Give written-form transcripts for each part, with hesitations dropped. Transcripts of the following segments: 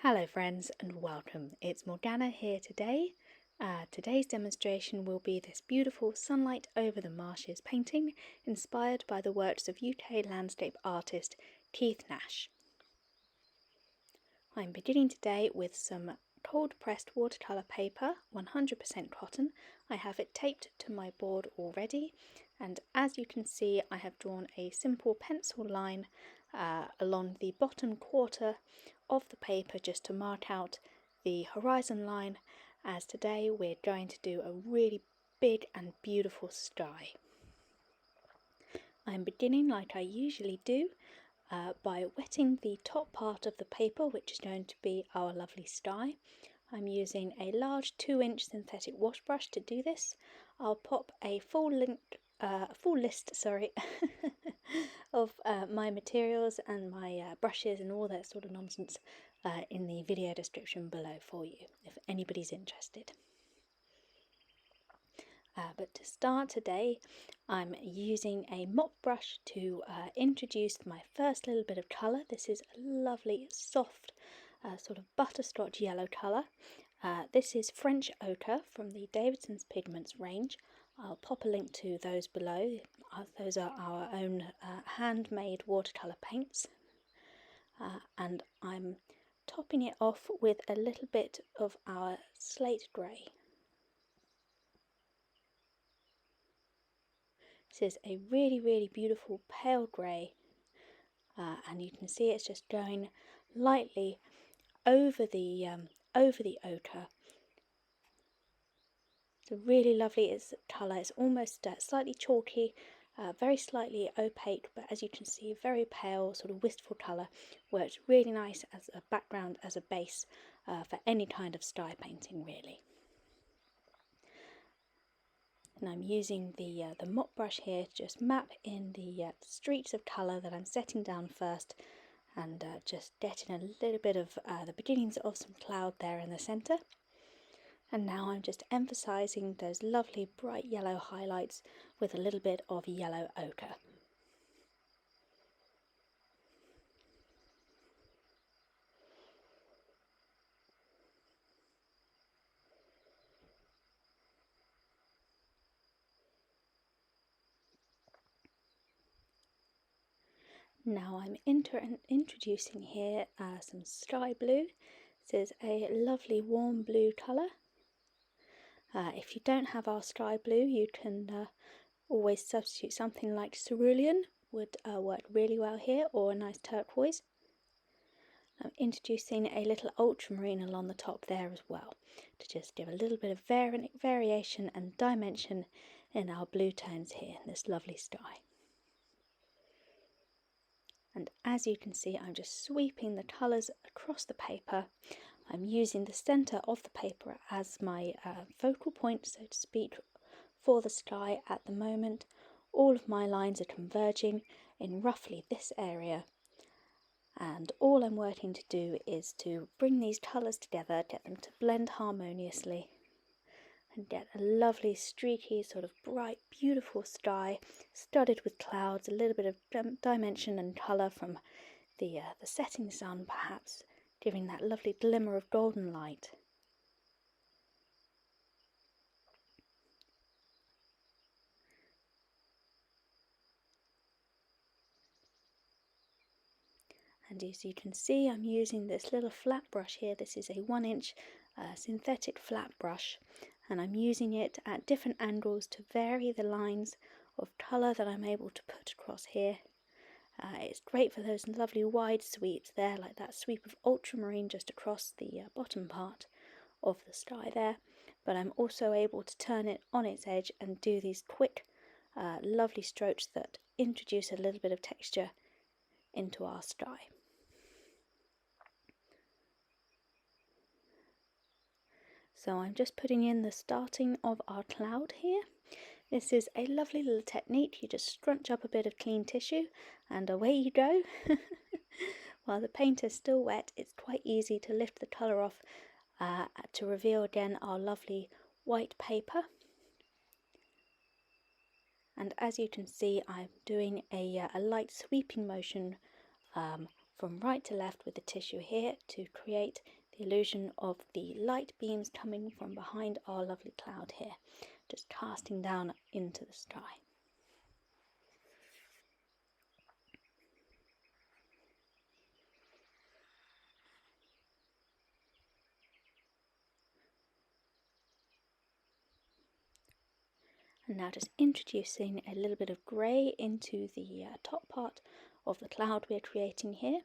Hello friends and welcome. It's Morgana here today. Today's demonstration will be this beautiful sunlight over the marshes painting inspired by the works of UK landscape artist Keith Nash. I'm beginning today with some cold pressed watercolour paper, 100% cotton. I have it taped to my board already, and as you can see I have drawn a simple pencil line along the bottom quarter of the paper just to mark out the horizon line, as today we're going to do a really big and beautiful sky. I'm beginning like I usually do by wetting the top part of the paper, which is going to be our lovely sky. I'm using a large 2-inch synthetic wash brush to do this. I'll pop a full list of my materials and my brushes and all that sort of nonsense in the video description below for you, if anybody's interested. But to start today, I'm using a mop brush to introduce my first little bit of colour. This is a lovely, soft, sort of butterscotch yellow colour. This is French ochre from the Davidson's Pigments range. I'll pop a link to those below. Those are our own handmade watercolour paints. And I'm topping it off with a little bit of our slate grey. This is a really beautiful pale grey, and you can see it's just going lightly over the ochre. It's a really lovely colour. It's almost slightly chalky, very slightly opaque, but as you can see, very pale, sort of wistful colour. Works really nice as a background, as a base for any kind of sky painting, really. And I'm using the mop brush here to just map in the streaks of colour that I'm setting down first, and just getting a little bit of the beginnings of some cloud there in the centre. And now I'm just emphasising those lovely bright yellow highlights with a little bit of yellow ochre. Now I'm introducing here some sky blue. This is a lovely warm blue colour. If you don't have our sky blue, you can always substitute something like cerulean, would work really well here, or a nice turquoise. I'm introducing a little ultramarine along the top there as well, to just give a little bit of variation and dimension in our blue tones here in this lovely sky. And as you can see, I'm just sweeping the colours across the paper. I'm using the centre of the paper as my focal point, so to speak, for the sky at the moment. All of my lines are converging in roughly this area, and all I'm working to do is to bring these colours together, get them to blend harmoniously, and get a lovely streaky, sort of bright, beautiful sky studded with clouds, a little bit of dimension and colour from the setting sun, perhaps giving that lovely glimmer of golden light. And as you can see, I'm using this little flat brush here. This is a 1-inch synthetic flat brush, and I'm using it at different angles to vary the lines of colour that I'm able to put across here. It's great for those lovely wide sweeps there, like that sweep of ultramarine just across the bottom part of the sky there, but I'm also able to turn it on its edge and do these quick lovely strokes that introduce a little bit of texture into our sky. So I'm just putting in the starting of our cloud here. This is a lovely little technique. You just scrunch up a bit of clean tissue and away you go. While the paint is still wet, it's quite easy to lift the colour off to reveal again our lovely white paper. And as you can see, I'm doing a light sweeping motion from right to left with the tissue here to create the illusion of the light beams coming from behind our lovely cloud here, just casting down into the sky. And now just introducing a little bit of grey into the top part of the cloud we're creating here.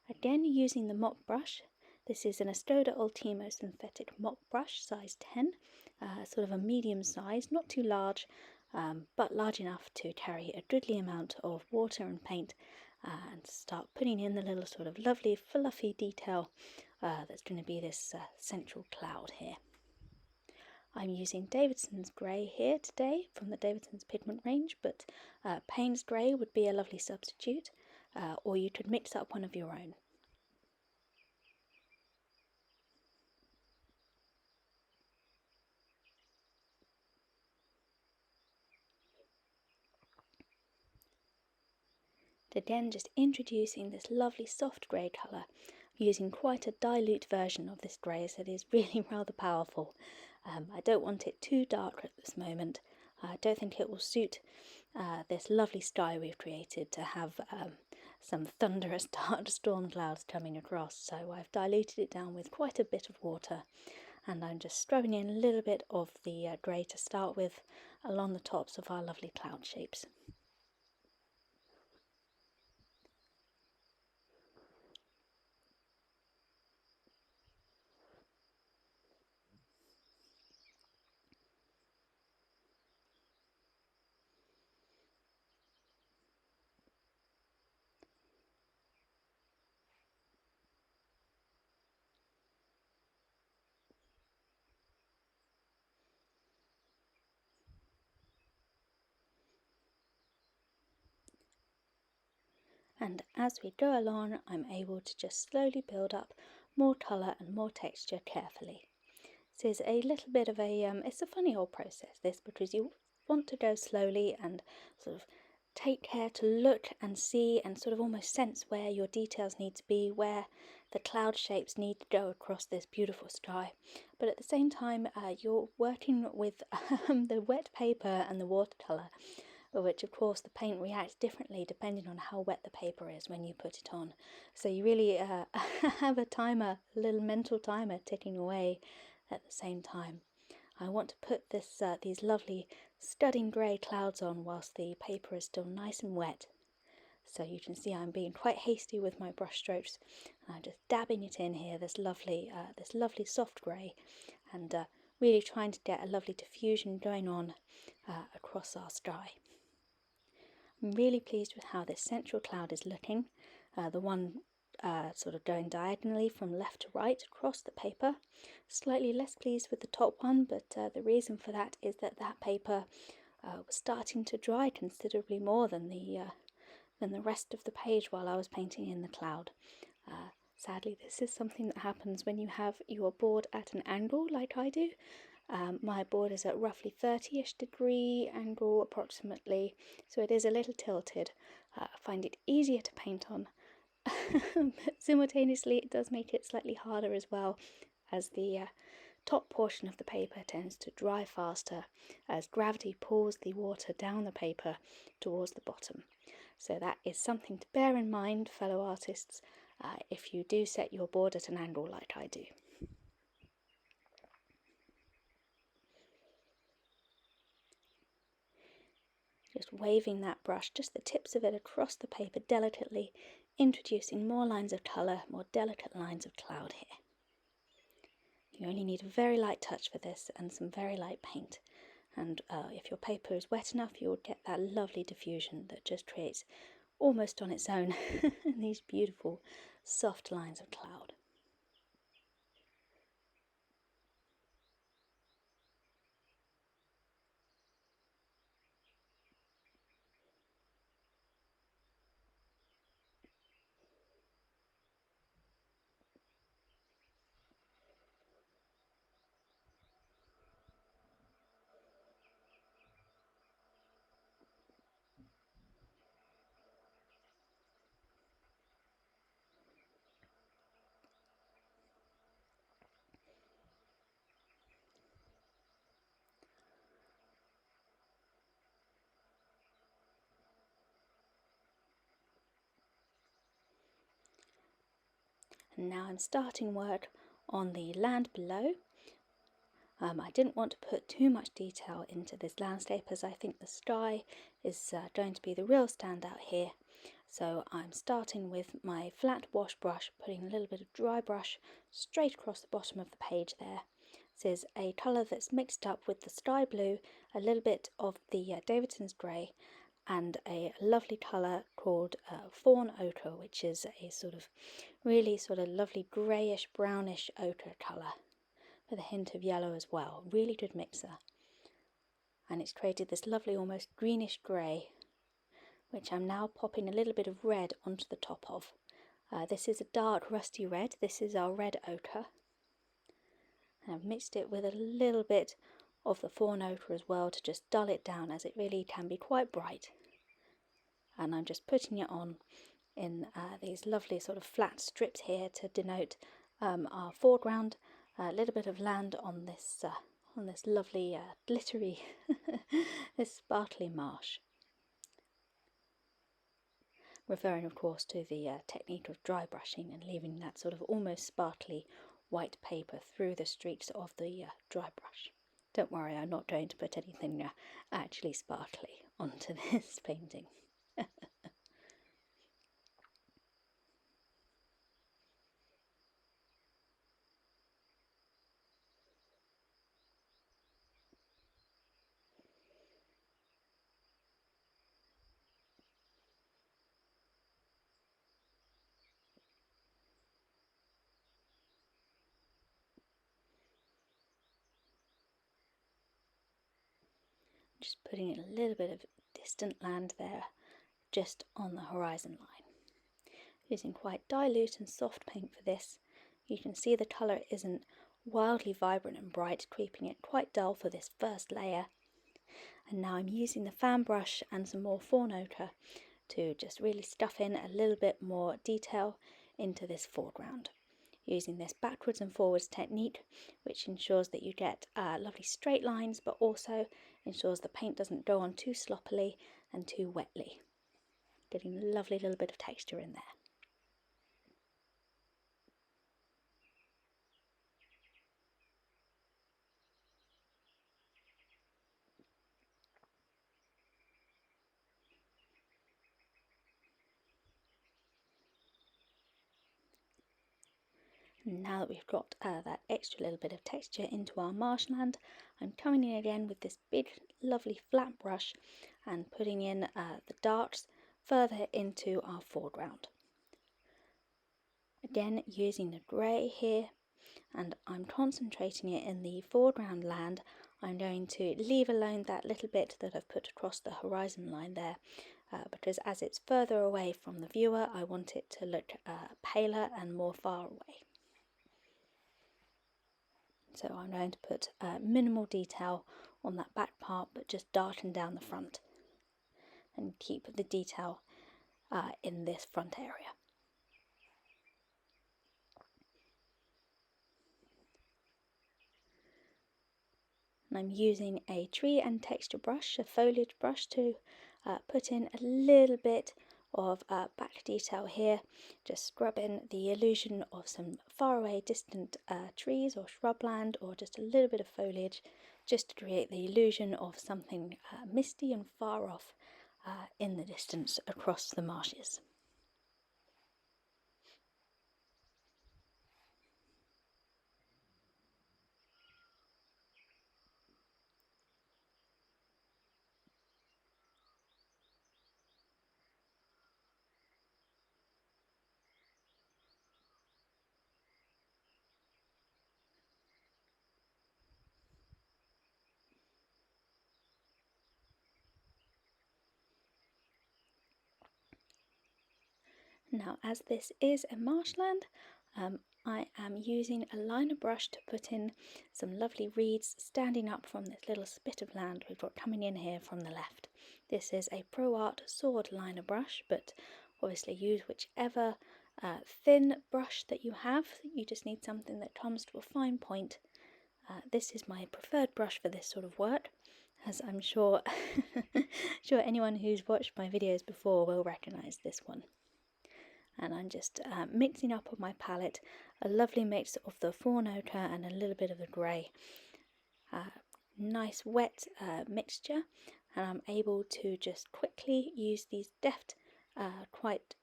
Again, using the mop brush. This is an Astoda Ultimo synthetic mop brush, size 10, sort of a medium size, not too large, but large enough to carry a goodly amount of water and paint, and start putting in the little sort of lovely fluffy detail that's going to be this central cloud here. I'm using Davidson's Grey here today from the Davidson's pigment range, but Payne's Grey would be a lovely substitute, or you could mix up one of your own. Again, just introducing this lovely soft grey colour, using quite a dilute version of this grey, so it is really rather powerful. I don't want it too dark at this moment. I don't think it will suit this lovely sky we've created to have some thunderous dark storm clouds coming across, so I've diluted it down with quite a bit of water, and I'm just throwing in a little bit of the grey to start with along the tops of our lovely cloud shapes. And as we go along, I'm able to just slowly build up more colour and more texture carefully. This is a little bit of a, it's a funny old process this, because you want to go slowly and sort of take care to look and see and sort of almost sense where your details need to be, where the cloud shapes need to go across this beautiful sky. But at the same time, you're working with the wet paper and the watercolour, which of course the paint reacts differently depending on how wet the paper is when you put it on. So you really have a timer, a little mental timer ticking away at the same time. I want to put this these lovely studding grey clouds on whilst the paper is still nice and wet. So you can see I'm being quite hasty with my brush strokes. I'm just dabbing it in here, this lovely soft grey, and really trying to get a lovely diffusion going on across our sky. I'm really pleased with how this central cloud is looking, the one sort of going diagonally from left to right across the paper. Slightly less pleased with the top one, but the reason for that is that paper was starting to dry considerably more than the rest of the page while I was painting in the cloud. Sadly, this is something that happens when you have your board at an angle like I do. My board is at roughly 30-ish degree angle approximately, so it is a little tilted. I find it easier to paint on, but simultaneously it does make it slightly harder as well, as the top portion of the paper tends to dry faster as gravity pulls the water down the paper towards the bottom. So that is something to bear in mind, fellow artists, if you do set your board at an angle like I do. Just waving that brush, just the tips of it across the paper delicately, introducing more lines of colour, more delicate lines of cloud here. You only need a very light touch for this and some very light paint. And if your paper is wet enough, you'll get that lovely diffusion that just creates, almost on its own, these beautiful soft lines of cloud. And now I'm starting work on the land below. I didn't want to put too much detail into this landscape as I think the sky is going to be the real standout here. So I'm starting with my flat wash brush, putting a little bit of dry brush straight across the bottom of the page there. This is a colour that's mixed up with the sky blue, a little bit of the Davidson's grey, and a lovely colour called fawn ochre, which is a really lovely greyish brownish ochre colour with a hint of yellow as well. Really good mixer, and it's created this lovely almost greenish grey, which I'm now popping a little bit of red onto the top of. This is a dark rusty red. This is our red ochre, and I've mixed it with a little bit of the fawn ochre as well to just dull it down, as it really can be quite bright. And I'm just putting it on in these lovely flat strips here to denote our foreground. A little bit of land on this lovely glittery, this sparkly marsh. Referring of course to the technique of dry brushing and leaving that almost sparkly white paper through the streaks of the dry brush. Don't worry, I'm not going to put anything actually sparkly onto this painting. Just putting a little bit of distant land there, just on the horizon line. Using quite dilute and soft paint for this. You can see the colour isn't wildly vibrant and bright, keeping it quite dull for this first layer. And now I'm using the fan brush and some more fawn ochre to just really stuff in a little bit more detail into this foreground. Using this backwards and forwards technique, which ensures that you get lovely straight lines, but also ensures the paint doesn't go on too sloppily and too wetly. Getting a lovely little bit of texture in there. Now that we've got that extra little bit of texture into our marshland, I'm coming in again with this big lovely flat brush and putting in the darks further into our foreground. Again using the grey here, and I'm concentrating it in the foreground land. I'm going to leave alone that little bit that I've put across the horizon line there, because as it's further away from the viewer, I want it to look paler and more far away. So I'm going to put minimal detail on that back part, but just darken down the front and keep the detail in this front area. And I'm using a tree and texture brush, a foliage brush, to put in a little bit of back detail here, just scrub in the illusion of some faraway distant trees or shrubland, or just a little bit of foliage, just to create the illusion of something misty and far off in the distance across the marshes. Now, as this is a marshland, I am using a liner brush to put in some lovely reeds standing up from this little spit of land we've got coming in here from the left. This is a Pro Art sword liner brush, but obviously use whichever thin brush that you have. You just need something that comes to a fine point. This is my preferred brush for this sort of work, as I'm sure anyone who's watched my videos before will recognise this one. and I'm just mixing up on my palette a lovely mix of the fawn ochre and a little bit of the grey. Nice wet mixture, and I'm able to just quickly use these deft, quite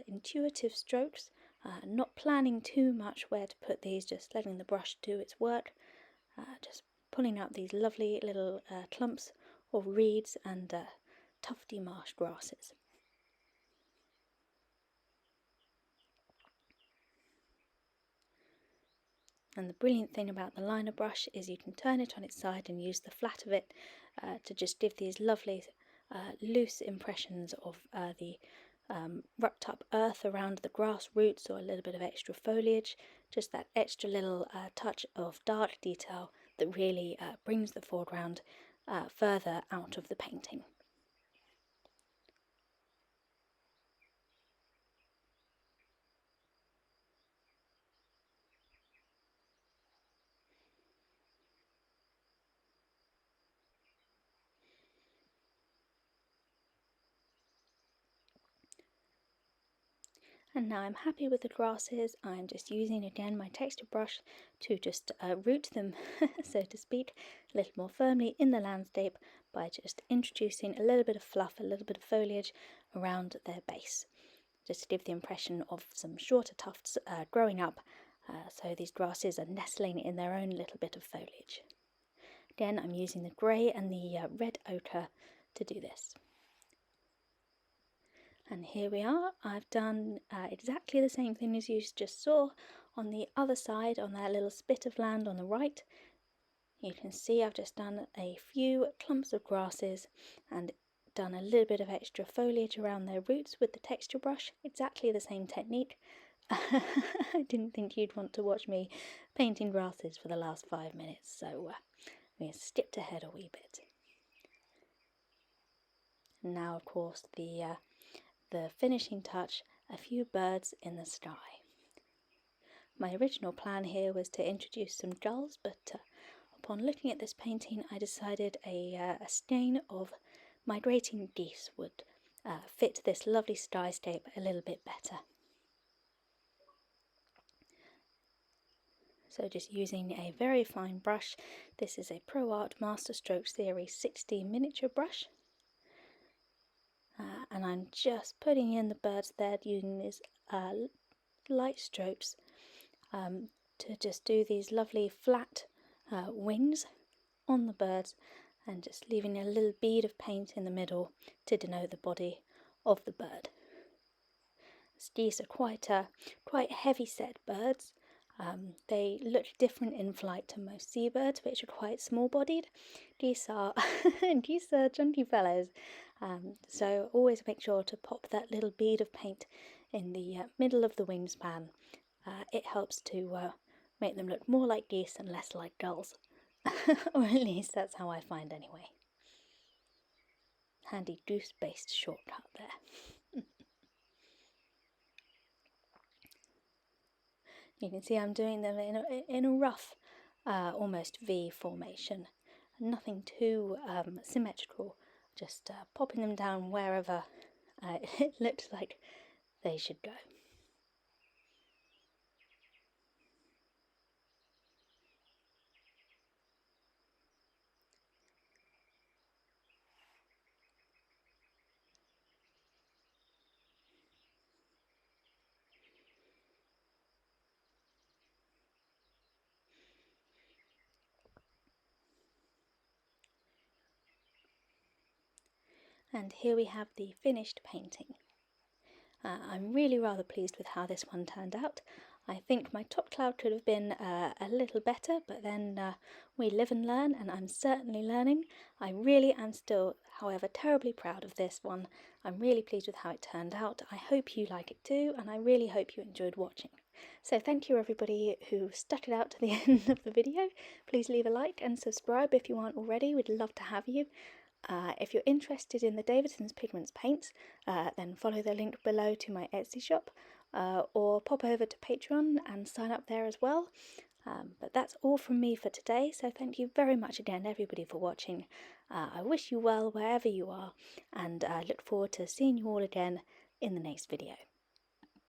intuitive strokes, not planning too much where to put these, just letting the brush do its work, just pulling out these lovely little clumps of reeds and tufty marsh grasses. And the brilliant thing about the liner brush is you can turn it on its side and use the flat of it to just give these lovely loose impressions of the rubbed up earth around the grass roots, or a little bit of extra foliage, just that extra little touch of dark detail that really brings the foreground further out of the painting. And now I'm happy with the grasses. I'm just using again my texture brush to just root them, so to speak, a little more firmly in the landscape by just introducing a little bit of fluff, a little bit of foliage around their base, just to give the impression of some shorter tufts growing up, so these grasses are nestling in their own little bit of foliage. Again, I'm using the grey and the red ochre to do this. And here we are. I've done exactly the same thing as you just saw on the other side, on that little spit of land on the right. You can see I've just done a few clumps of grasses and done a little bit of extra foliage around their roots with the texture brush. Exactly the same technique. I didn't think you'd want to watch me painting grasses for the last 5 minutes, so we skipped ahead a wee bit. Now, of course, the finishing touch, a few birds in the sky. My original plan here was to introduce some gulls, but upon looking at this painting I decided a skein of migrating geese would fit this lovely skyscape a little bit better. So just using a very fine brush, this is a Pro Art Masterstroke Series 60 miniature brush. And I'm just putting in the birds there using these light strokes to just do these lovely flat wings on the birds, and just leaving a little bead of paint in the middle to denote the body of the bird. Geese are quite heavy set birds. They look different in flight to most seabirds, which are quite small bodied. Geese are chunky fellows. So always make sure to pop that little bead of paint in the middle of the wingspan. It helps to make them look more like geese and less like gulls. Or at least that's how I find anyway. Handy goose-based shortcut there. You can see I'm doing them in a rough, almost V formation. Nothing too symmetrical, just popping them down wherever it looks like they should go. And here we have the finished painting. I'm really rather pleased with how this one turned out. I think my top cloud could have been a little better, but then we live and learn, and I'm certainly learning. I really am still, however, terribly proud of this one. I'm really pleased with how it turned out. I hope you like it too, and I really hope you enjoyed watching. So thank you everybody who stuck it out to the end of the video. Please leave a like and subscribe if you aren't already. We'd love to have you. If you're interested in the Davidson's Pigments paints, then follow the link below to my Etsy shop, or pop over to Patreon and sign up there as well. But that's all from me for today, so thank you very much again everybody for watching. I wish you well wherever you are, and I look forward to seeing you all again in the next video.